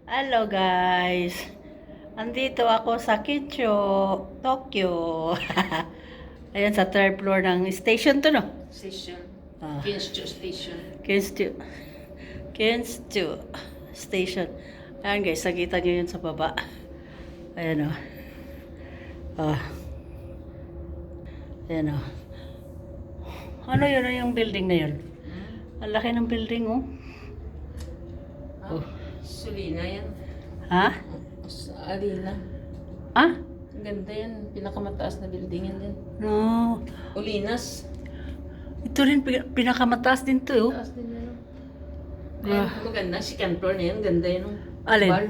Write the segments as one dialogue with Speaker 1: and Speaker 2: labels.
Speaker 1: Hello guys! Andito ako sa Kincho, Tokyo. Ayan sa third floor ng station to, no?
Speaker 2: Station.
Speaker 1: Ah.
Speaker 2: Kinshcho Station.
Speaker 1: Kincho Station. Ayan guys, nakita nyo yun sa baba. Ayan o. Ayan o. Ano yun yung building na yun? Ang laki ng building, oh. Oh.
Speaker 2: Sulina yan.
Speaker 1: Ha?
Speaker 2: Sa Alina.
Speaker 1: Ah?
Speaker 2: Ganda yan. Pinakamataas na building yan din.
Speaker 1: No.
Speaker 2: Ulinas.
Speaker 1: Ito rin, pinakamataas din to, oh.
Speaker 2: Taas din yan. Ayan, maganda. Second floor na yan. Ganda yan. Oh.
Speaker 1: Alin?
Speaker 2: Bar.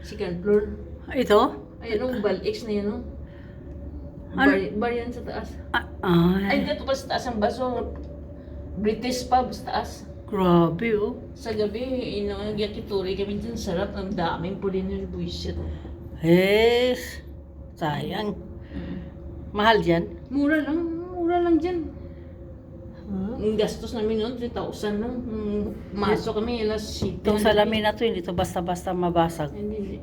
Speaker 2: Second floor.
Speaker 1: Ito?
Speaker 2: Ayan, oh, Bal X na yan. Oh.
Speaker 1: Ano?
Speaker 2: Bar yan sa taas.
Speaker 1: Ay,
Speaker 2: Ay, dito pa sa taas ang baso. British pub sa taas.
Speaker 1: grabe, oh.
Speaker 2: Sa gabi, nagyakituri kami dyan. Sarap. Ang daming pulin yung buwisit.
Speaker 1: Yes. Sayang. Mahal dyan?
Speaker 2: Mura lang. Mura lang dyan.
Speaker 1: Huh?
Speaker 2: Ang gastos namin noon, 3,000 lang. Masok kami, alas 7.
Speaker 1: Itong salamin na to, hindi to basta-basta mabasag.
Speaker 2: Hindi.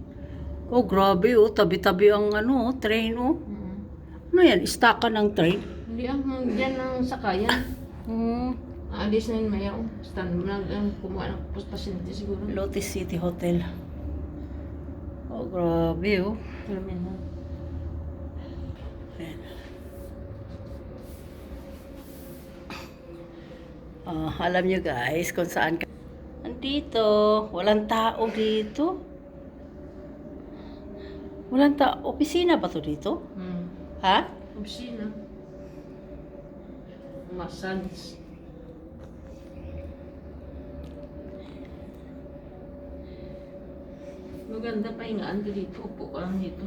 Speaker 1: Oh, grabe, oh. Tabi-tabi ang ano, oh, train, oh. Ano yan? Istaka ng train?
Speaker 2: Hindi dyan ang sakayan. Alis na yun mayaw. Stand lang kumuha ng pasyente siguro.
Speaker 1: Lotus City Hotel. Oh, grabe, oh.
Speaker 2: Alam yan ha.
Speaker 1: Ayan. Alam nyo guys kung saan ka. Andito, walang tao dito. Walang tao. Opisina ba to dito? Ha?
Speaker 2: Opisina. Massage. Maganda pahingaan ka dito. Upuan dito.